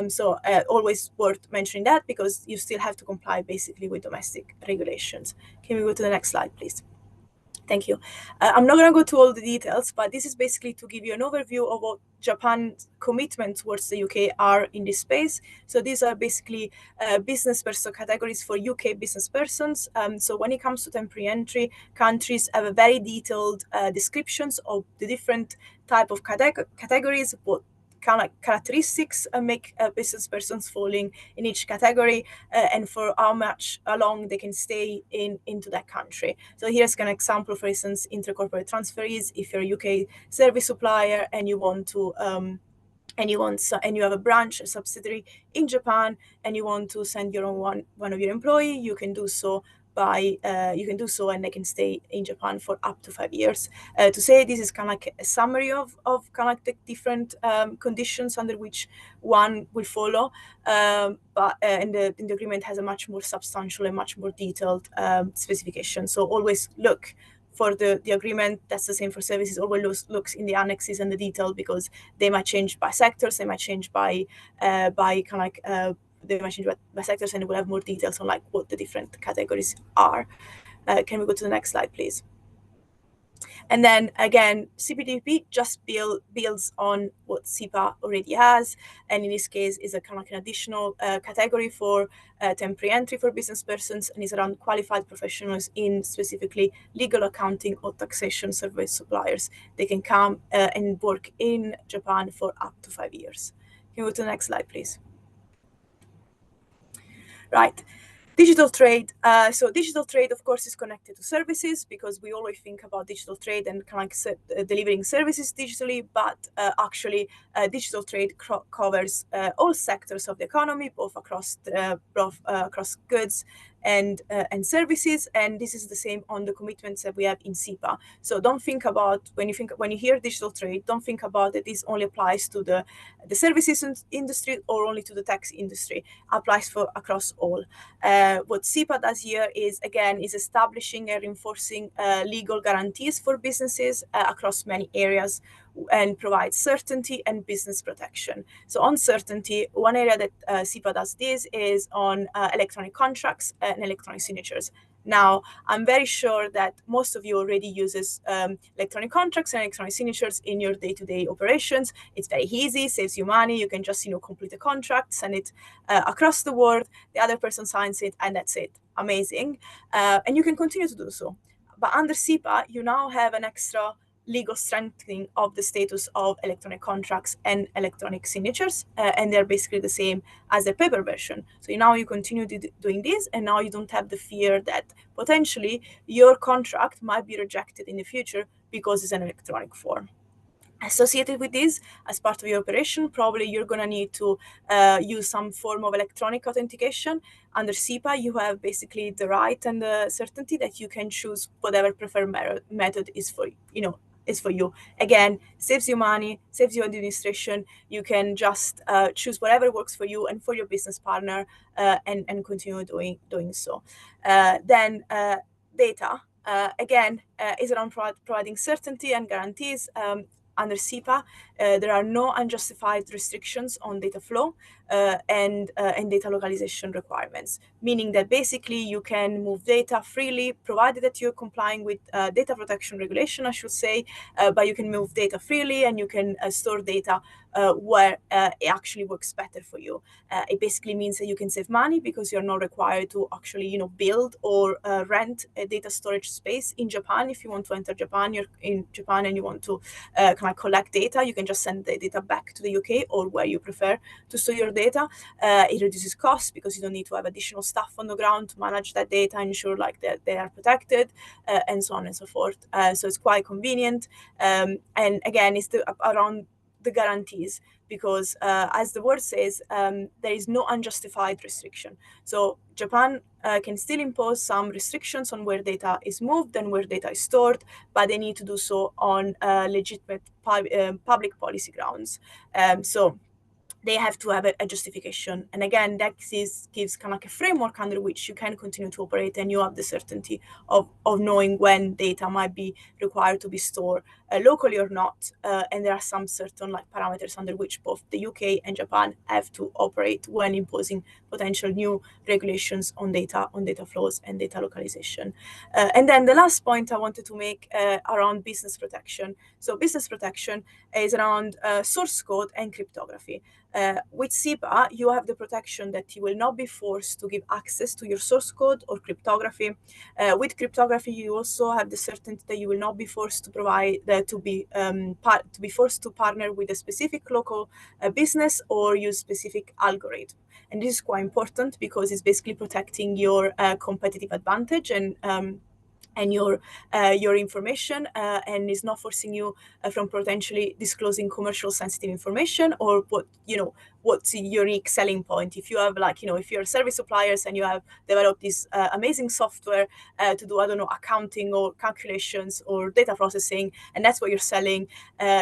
So always worth mentioning that, because you still have to comply basically with domestic regulations. Can we go to the next slide, please? Thank you. I'm not going to go to all the details, but this is basically to give you an overview of what Japan's commitment towards the UK are in this space. So these are basically business person categories for UK business persons. So when it comes to temporary entry, countries have a very detailed descriptions of the different type of categories, what kind of characteristics make business persons falling in each category, and for how long they can stay into that country. So here's an example, for instance, intercorporate transferees. If you're a UK service supplier and you want to and you have a branch, a subsidiary in Japan, and you want to send your own one of your employee, you can do so and they can stay in Japan for up to 5 years. To say this is kind of like a summary of kind of like the different conditions under which one will follow, but and the agreement has a much more substantial and much more detailed specification. So always look for the agreement. That's the same for services. Always looks in the annexes and the detail, because they might change by sectors, they might change by kind of like they might change by sectors, and we'll have more details on like what the different categories are. Can we go to the next slide, please? And then again, CPTPP just builds on what CEPA already has, and in this case is a kind of like an additional category for temporary entry for business persons, and is around qualified professionals in specifically legal, accounting, or taxation service suppliers. They can come and work in Japan for up to 5 years. Can we go to the next slide, please? Right. Digital trade. So digital trade, of course, is connected to services, because we always think about digital trade and kind of like delivering services digitally, but actually digital trade covers all sectors of the economy, both across goods and services. And this is the same on the commitments that we have in CEPA. So don't think about, when you hear digital trade, don't think about that this only applies to the services industry or only to the tax industry. Applies for across all. What CEPA does here is establishing and reinforcing legal guarantees for businesses across many areas, and provides certainty and business protection. So on certainty, one area that CEPA does this is on electronic contracts and electronic signatures. Now, I'm very sure that most of you already uses electronic contracts and electronic signatures in your day-to-day operations. It's very easy, saves you money. You can just complete a contract, send it across the world, the other person signs it, and that's it. Amazing. And you can continue to do so. But under CEPA, you now have an extra legal strengthening of the status of electronic contracts and electronic signatures, and they're basically the same as the paper version. So now you continue doing this, and now you don't have the fear that potentially your contract might be rejected in the future because it's an electronic form. Associated with this, as part of your operation, probably you're going to need to use some form of electronic authentication. Under CEPA, you have basically the right and the certainty that you can choose whatever preferred method is for you. Again, saves you money, saves you administration. You can just choose whatever works for you and for your business partner, and continue doing so. Then data, again, is around providing certainty and guarantees. Under CEPA, there are no unjustified restrictions on data flow and data localization requirements, meaning that basically you can move data freely, provided that you're complying with data protection regulation, I should say, but you can move data freely, and you can store data where it actually works better for you. It basically means that you can save money, because you're not required to actually build or rent a data storage space in Japan. If you want to enter Japan, you're in Japan and you want to kind of collect data, you can just send the data back to the UK or where you prefer to store your data. It reduces costs, because you don't need to have additional staff on the ground to manage that data, ensure like that they are protected, and so on and so forth. So it's quite convenient. And again, it's around the guarantees, because as the word says, there is no unjustified restriction. So Japan can still impose some restrictions on where data is moved and where data is stored, but they need to do so on legitimate public policy grounds. So they have to have a justification. And again, that gives kind of like a framework under which you can continue to operate, and you have the certainty of knowing when data might be required to be stored locally or not. And there are some certain like parameters under which both the UK and Japan have to operate when imposing potential new regulations on data flows and data localization. And then the last point I wanted to make around business protection. So business protection is around source code and cryptography. With CEPA, you have the protection that you will not be forced to give access to your source code or cryptography. With cryptography, you also have the certainty that you will not be forced to provide to be forced to partner with a specific local business or use specific algorithm. And this is quite important because it's basically protecting your competitive advantage and your information, and is not forcing you from potentially disclosing commercial sensitive information or what's your unique selling point. If you have if you're service suppliers and you have developed this amazing software to do accounting or calculations or data processing, and that's what you're selling,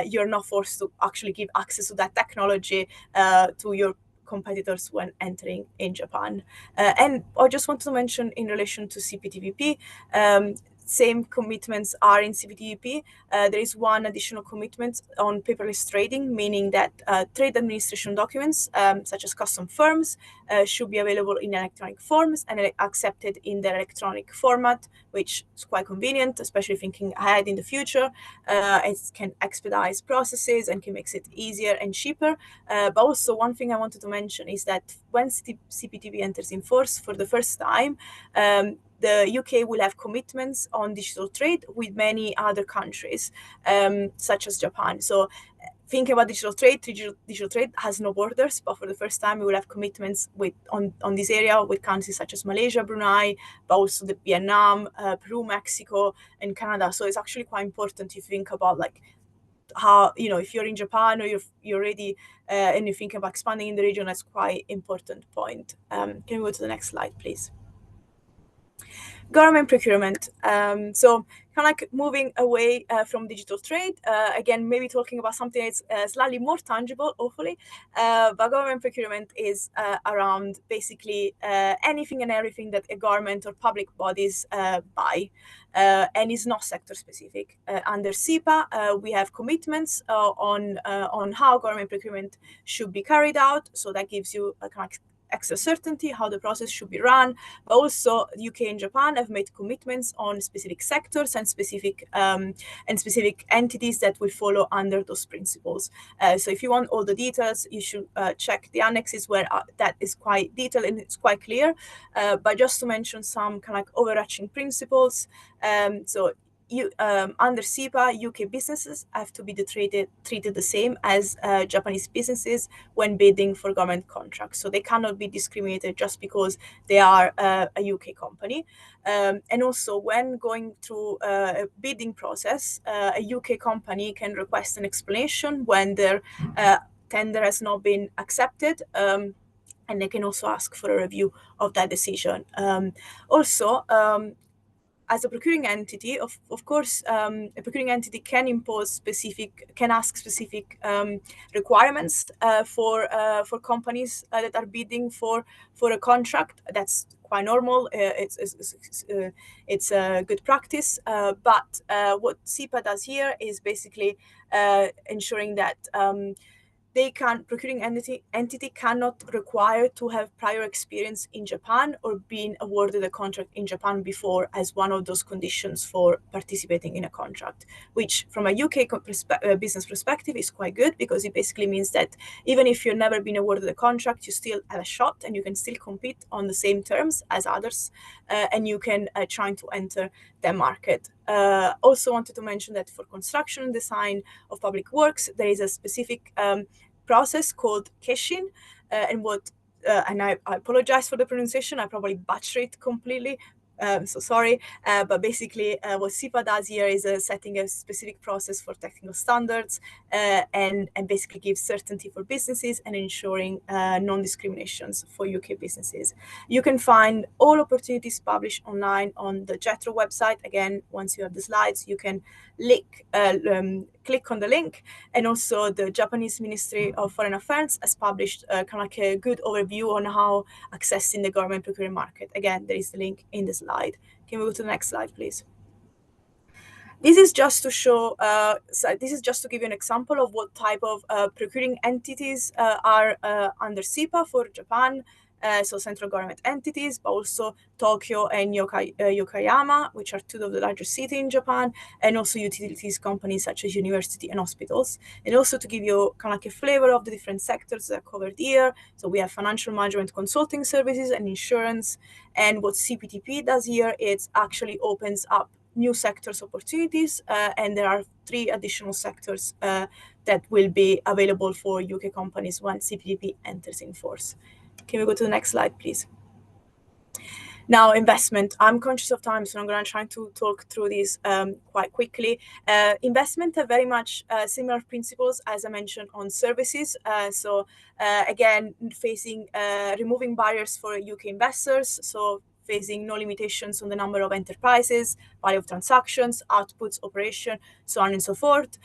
you're not forced to actually give access to that technology to your competitors when entering in Japan. And I just want to mention in relation to CPTPP, same commitments are in CPTPP. There is one additional commitment on paperless trading, meaning that trade administration documents, such as custom forms, should be available in electronic forms and accepted in their electronic format, which is quite convenient, especially thinking ahead in the future. It can expedite processes and can make it easier and cheaper. But also one thing I wanted to mention is that when CPTPP enters in force for the first time, the UK will have commitments on digital trade with many other countries, such as Japan. So thinking about digital trade has no borders, but for the first time we will have commitments on this area with countries such as Malaysia, Brunei, but also the Vietnam, Peru, Mexico, and Canada. So it's actually quite important to think about how, if you're in Japan or you're ready and you think about expanding in the region, that's quite important point. Can we go to the next slide, please? Government procurement. So kind of like moving away from digital trade, again, maybe talking about something that's slightly more tangible, hopefully. But government procurement is around basically anything and everything that a government or public bodies buy, and is not sector specific. Under CEPA, we have commitments on how government procurement should be carried out. So that gives you a kind of extra certainty how the process should be run. But also UK and Japan have made commitments on specific sectors and specific entities that will follow under those principles. So if you want all the details, you should check the annexes where that is quite detailed and it's quite clear. But just to mention some kind of like overarching principles. So under CEPA, UK businesses have to be treated the same as Japanese businesses when bidding for government contracts. So they cannot be discriminated just because they are a UK company. And also, when going through a bidding process, a UK company can request an explanation when their tender has not been accepted. And they can also ask for a review of that decision. As a procuring entity, of course, a procuring entity can ask specific requirements for companies that are bidding for a contract. That's quite normal. It's a good practice. But what CEPA does here is basically ensuring that procuring entity cannot require to have prior experience in Japan or being awarded a contract in Japan before as one of those conditions for participating in a contract, which from a UK business perspective is quite good, because it basically means that even if you've never been awarded a contract, you still have a shot and you can still compete on the same terms as others, and you can try to enter the market. Also wanted to mention that for construction and design of public works, there is a specific process called Keshin, and I apologize for the pronunciation. I probably butcher it completely. So sorry, but basically what CEPA does here is setting a specific process for technical standards and basically gives certainty for businesses and ensuring non-discriminations for UK businesses. You can find all opportunities published online on the JETRO website. Again, once you have the slides, you can click on the link. And also the Japanese Ministry of Foreign Affairs has published kind of like a good overview on how accessing the government procurement market. Again, there is the link in the slide. Can we go to the next slide, please? This is just to show, this is just to give you an example of what type of procuring entities are under CEPA for Japan. So central government entities, but also Tokyo and Yokohama, which are two of the largest cities in Japan, and also utilities companies such as university and hospitals. And also to give you kind of like a flavor of the different sectors that are covered here. So we have financial management consulting services and insurance. And what CPTP does here, it actually opens up new sectors opportunities, and there are 3 additional sectors that will be available for UK companies when CPTP enters in force. Can we go to the next slide, please? Now, investment. I'm conscious of time, so I'm going to try to talk through this quite quickly. Investment have very much similar principles, as I mentioned, on services. Again, removing barriers for UK investors. So facing no limitations on the number of enterprises, value of transactions, outputs, operation, so on and so forth.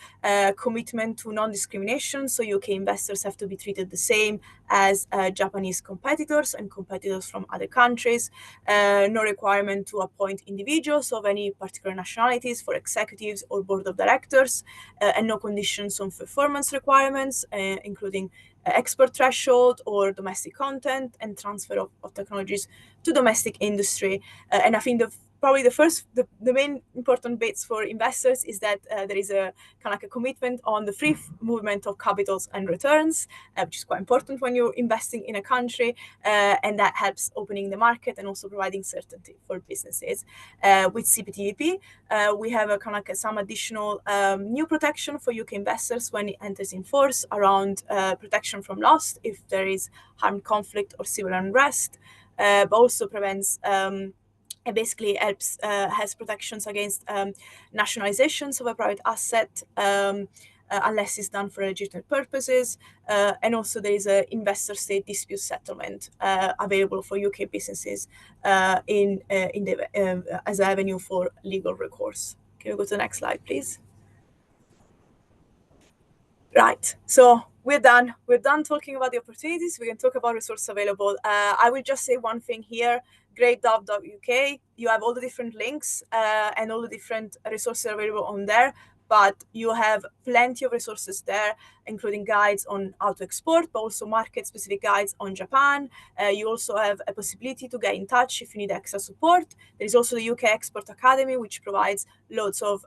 Commitment to non-discrimination, so UK investors have to be treated the same as Japanese competitors and competitors from other countries. No requirement to appoint individuals of any particular nationalities for executives or board of directors, and no conditions on performance requirements, including export threshold or domestic content and transfer of technologies to domestic industry. And I think probably the main important bits for investors is that there is a kind of like a commitment on the free movement of capitals and returns, which is quite important when you're investing in a country, and that helps opening the market and also providing certainty for businesses. With CPTPP, we have a kind of like some additional new protection for UK investors when it enters in force around protection from loss if there is harmed conflict or civil unrest, but also prevents it basically helps, has protections against nationalizations of a private asset unless it's done for legitimate purposes. And also there is an investor state dispute settlement available for UK businesses as an avenue for legal recourse. Can we go to the next slide, please? Right, so we're done. We're done talking about the opportunities. We can talk about resources available. I will just say one thing here. Great.uk. You have all the different links and all the different resources available on there, but you have plenty of resources there, including guides on how to export, but also market-specific guides on Japan. You also have a possibility to get in touch if you need extra support. There is also the UK Export Academy, which provides loads of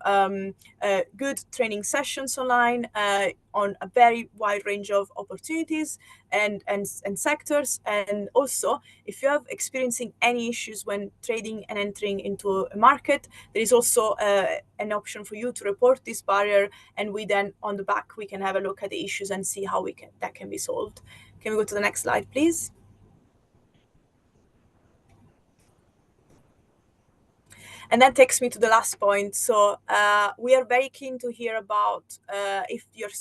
good training sessions online on a very wide range of opportunities and sectors. And also, if you have experiencing any issues when trading and entering into a market, there is also an option for you to report this barrier, and we then on the back we can have a look at the issues and see how that can be solved. Can we go to the next slide, please? And that takes me to the last point. So we are very keen to hear about if you're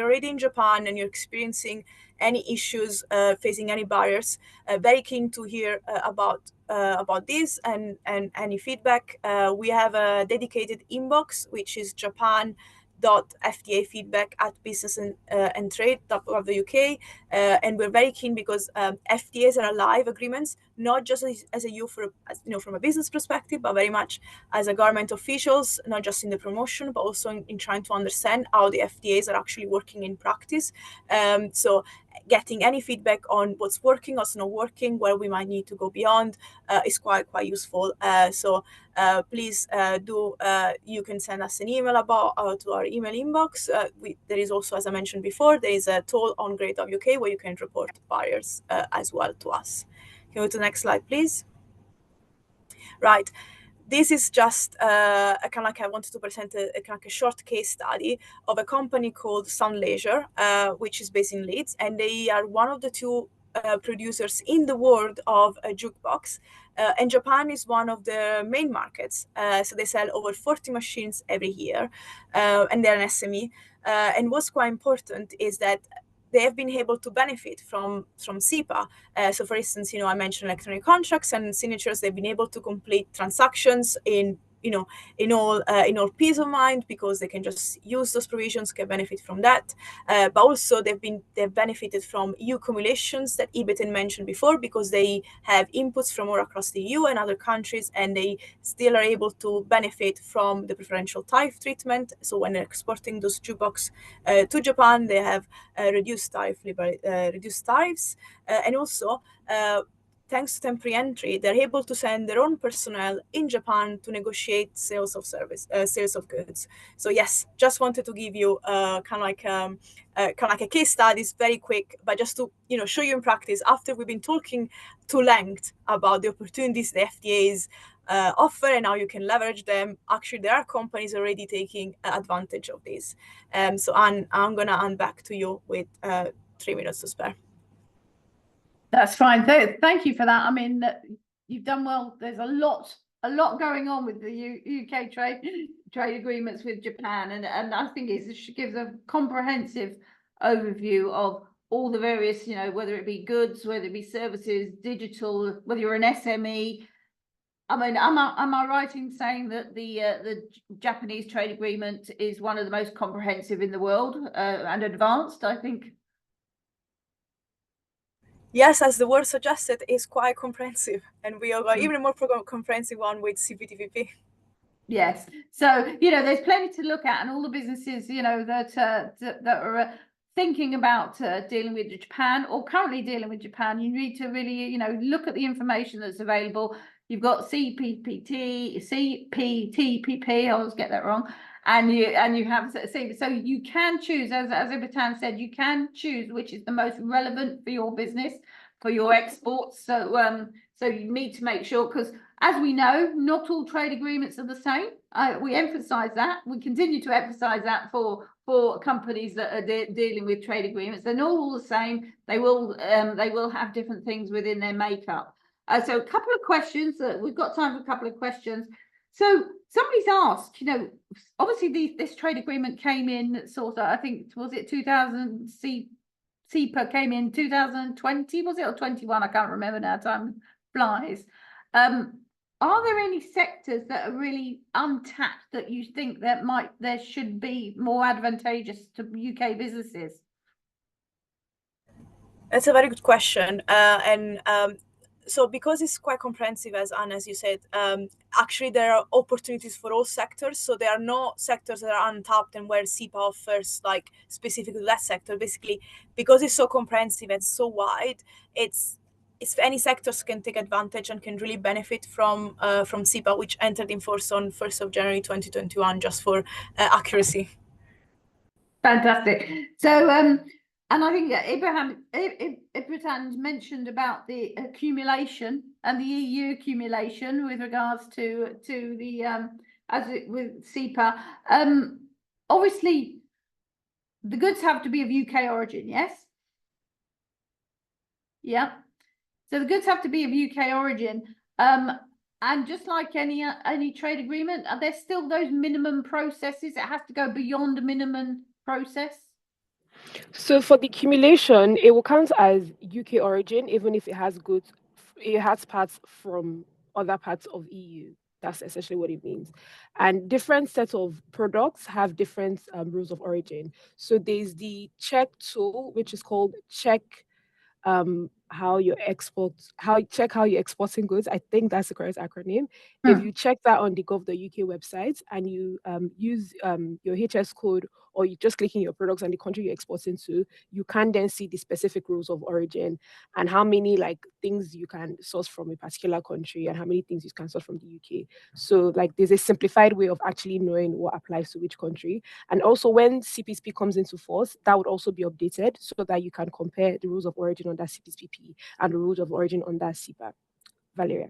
already in Japan and you're experiencing any issues, facing any barriers. Very keen to hear about this and any feedback. We have a dedicated inbox, which is japan.fta@business and trade.gov.uk, and we're very keen because FTAs are live agreements, not just as a you from a business perspective, but very much as a government officials, not just in the promotion, but also in trying to understand how the FTAs are actually working in practice. So getting any feedback on what's working, what's not working, where we might need to go beyond is quite useful. So please you can send us an email to our email inbox. There is also, as I mentioned before, there is a tool on Great.uk where you can report barriers as well to us. Can we go to the next slide, please? Right. This is just I wanted to present a short case study of a company called Sun Leisure, which is based in Leeds, and they are one of the 2 producers in the world of a jukebox. And Japan is one of the main markets. So they sell over 40 machines every year, and they're an SME. And what's quite important is that they have been able to benefit from CEPA. So for instance, I mentioned electronic contracts and signatures. They've been able to complete transactions in in all peace of mind, because they can just use those provisions, can benefit from that. But also they've benefited from EU accumulations that Ibetin mentioned before, because they have inputs from all across the EU and other countries, and they still are able to benefit from the preferential tariff treatment. So when they're exporting those jukebox to Japan, they have reduced tariffs, and also thanks to temporary entry, they're able to send their own personnel in Japan to negotiate sales of goods. So yes, just wanted to give you kind of like a case study, very quick, but just to show you in practice. After we've been talking to length about the opportunities the FTAs offer and how you can leverage them, actually there are companies already taking advantage of this. So I'm gonna hand back to you with 3 minutes to spare. That's fine. Thank you for that. I mean, you've done well. There's a lot going on with the UK trade agreements with Japan, and I think it gives a comprehensive overview of all the various, whether it be goods, whether it be services, digital, whether you're an SME. I mean, am I right in saying that the Japanese trade agreement is one of the most comprehensive in the world and advanced, I think? Yes, as the word suggested, is quite comprehensive, and we have got even more comprehensive one with CPTPP. Yes, so there's plenty to look at, and all the businesses that are thinking about dealing with Japan or currently dealing with Japan, you need to really look at the information that's available. You've got CPTPP. I always get that wrong. And you have so you can choose, as Ibetan said, you can choose which is the most relevant for your business, for your exports. So so you need to make sure, because as we know, not all trade agreements are the same. We emphasize that. We continue to emphasize that for companies that are dealing with trade agreements. They're not all the same. They will have different things within their makeup. So a couple of questions. We've got time for a couple of questions. So somebody's asked, obviously this trade agreement came in sort of, I think, was it 2000, CEPA came in 2020, was it, or 21? I can't remember now, time flies. Are there any sectors that are really untapped that you think that there should be more advantageous to UK businesses? That's a very good question, so because it's quite comprehensive, as Anna, as you said, actually there are opportunities for all sectors. So there are no sectors that are untapped and where CEPA offers like specifically that sector. Basically, because it's so comprehensive and so wide, it's any sectors can take advantage and can really benefit from CEPA, which entered in force on 1st of January 2021, just for accuracy. Fantastic. So and I think Ibrahim mentioned about the accumulation and the EU accumulation with regards to the with CEPA. Obviously, the goods have to be of UK origin, yes? Yeah. So the goods have to be of UK origin. And just like any trade agreement, are there still those minimum processes? It has to go beyond a minimum process? So for the accumulation, it will count as UK origin, even if it has goods, it has parts from other parts of EU. That's essentially what it means. And different sets of products have different rules of origin. So there's the check tool, which is called check how you're exporting goods. I think that's the correct acronym. If you check that on the gov.uk website and you use your HS code, or you just clicking your products and the country you're exporting to, you can then see the specific rules of origin and how many things you can source from a particular country and how many things you can source from the UK. So there's a simplified way of actually knowing what applies to which country. And also when CPTPP comes into force, that would also be updated so that you can compare the rules of origin on that CPTPP and the rules of origin on that CEPA. Valeria.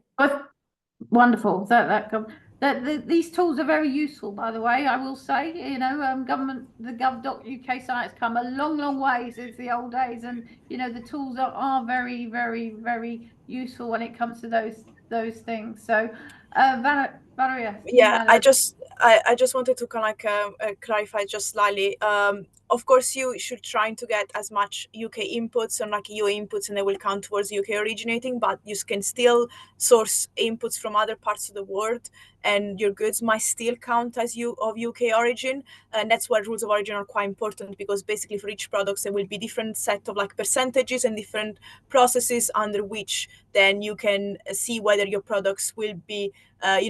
Wonderful. These tools are very useful, by the way. I will say, the gov.uk site has come a long way since the old days, and the tools are very, very, very useful when it comes to those things. So, Valeria, Yeah, I just wanted to kind of clarify just slightly. Of course, you should try to get as much UK inputs and like EU inputs, and they will count towards UK originating. But you can still source inputs from other parts of the world, and your goods might still count as of UK origin. And that's why rules of origin are quite important, because basically for each product there will be different set of like percentages and different processes under which then you can see whether your products will be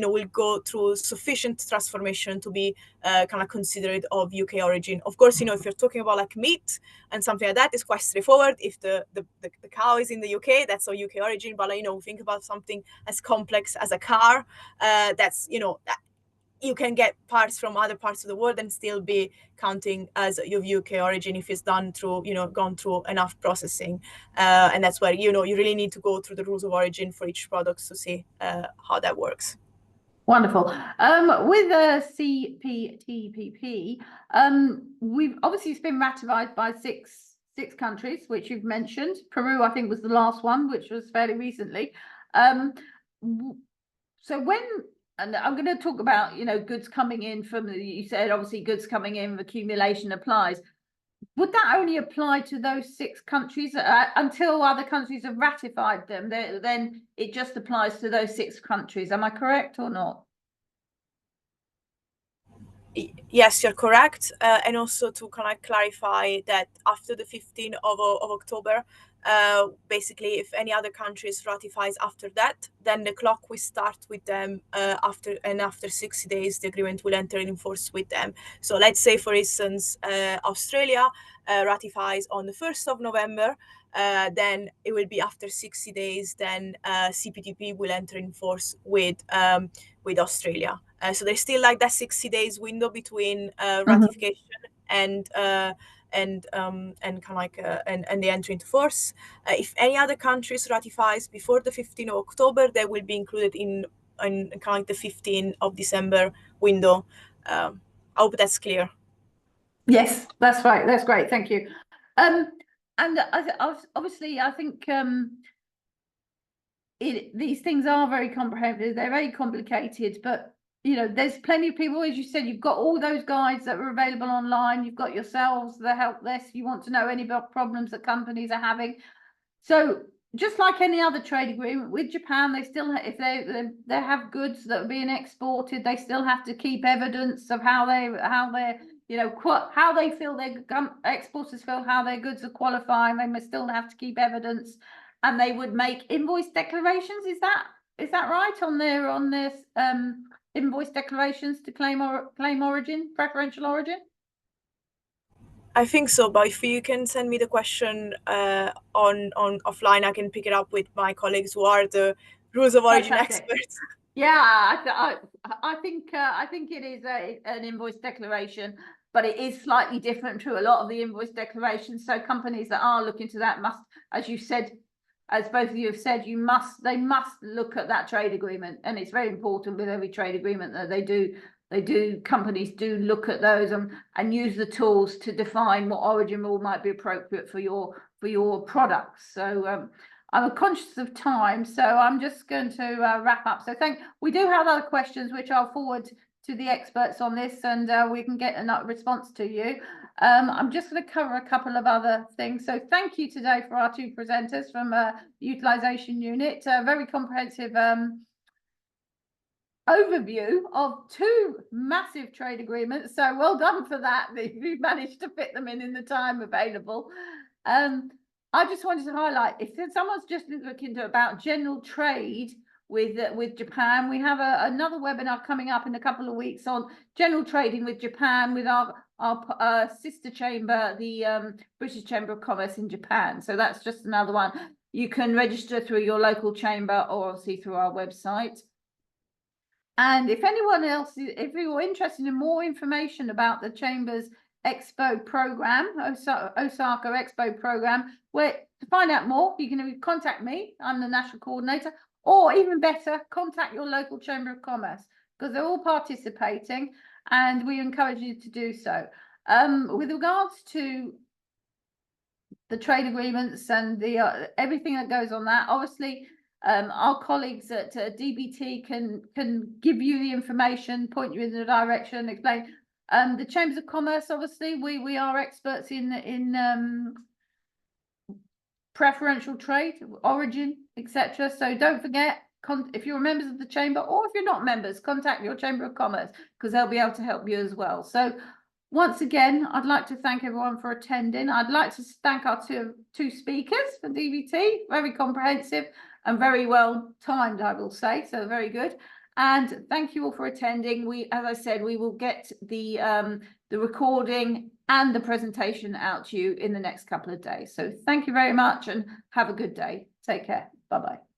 will go through sufficient transformation to be kind of considered of UK origin. Of course, if you're talking about like meat and something like that, it's quite straightforward. If the cow is in the UK, that's of UK origin. But think about something as complex as a car. That's that you can get parts from other parts of the world and still be counting as your UK origin if it's done through, gone through enough processing. And that's where, you really need to go through the rules of origin for each product to see how that works. Wonderful. With the CPTPP, we've obviously it's been ratified by six countries, which you've mentioned. Peru, I think, was the last one, which was fairly recently. So when, and I'm going to talk about, goods coming in from you said obviously goods coming in, accumulation applies. Would that only apply to those six countries until other countries have ratified them? Then it just applies to those six countries. Am I correct or not? Yes, you're correct. And also to kind of clarify that after the 15th of October, basically, if any other countries ratifies after that, then the clock will start with them after 60 days, the agreement will enter in force with them. So let's say, for instance, Australia ratifies on the 1st of November, then it will be after 60 days, then CPTP will enter in force with Australia. So there's still like that 60 days window between ratification and kind of like and the entry into force. If any other countries ratifies before the 15th of October, they will be included in kind of like the 15th of December window. I hope that's clear. Yes, that's right. That's great. Thank you. And obviously, I think these things are very comprehensive. They're very complicated, but there's plenty of people, as you said, you've got all those guides that are available online. You've got yourselves, the help desk. You want to know any problems that companies are having. So just like any other trade agreement with Japan, they still, if they have goods that are being exported, they still have to keep evidence of how they feel their exporters feel how their goods are qualifying. They must still have to keep evidence, and they would make invoice declarations. Is that right on their invoice declarations to claim origin, preferential origin? I think so, but if you can send me the question on offline, I can pick it up with my colleagues who are the rules of origin experts. Yeah, I think it is an invoice declaration, but it is slightly different to a lot of the invoice declarations. So companies that are looking to that must, as you said, as both of you have said, they must look at that trade agreement, and it's very important with every trade agreement that they do. Companies do look at those and use the tools to define what origin rule might be appropriate for your products. So I'm conscious of time, so I'm just going to wrap up. So we do have other questions which I'll forward to the experts on this, and we can get a response to you. I'm just going to cover a couple of other things. So thank you today for our two presenters from Utilisation Unit. Very comprehensive overview of two massive trade agreements. So well done for that. You managed to fit them in the time available. I just wanted to highlight, if someone's just looking about general trade with Japan, we have another webinar coming up in a couple of weeks on general trading with Japan with our sister chamber, the British Chamber of Commerce in Japan. So that's just another one. You can register through your local chamber or obviously through our website. And if anyone else, if you're interested in more information about the Chamber's Expo program, Osaka Expo program, where to find out more, you can contact me. I'm the national coordinator, or even better, contact your local Chamber of Commerce, because they're all participating, and we encourage you to do so. With regards to the trade agreements and the everything that goes on that, obviously, Our colleagues at DBT can give you the information, point you in the direction, explain. The Chambers of Commerce, obviously, we are experts in preferential trade, origin, etc. So don't forget, if you're members of the Chamber, or if you're not members, contact your Chamber of Commerce, because they'll be able to help you as well. So once again, I'd like to thank everyone for attending. I'd like to thank our two speakers for DBT, very comprehensive and very well timed, I will say, so very good. And thank you all for attending. As I said, we will get the recording and the presentation out to you in the next couple of days. So thank you very much and have a good day. Take care. Bye-bye.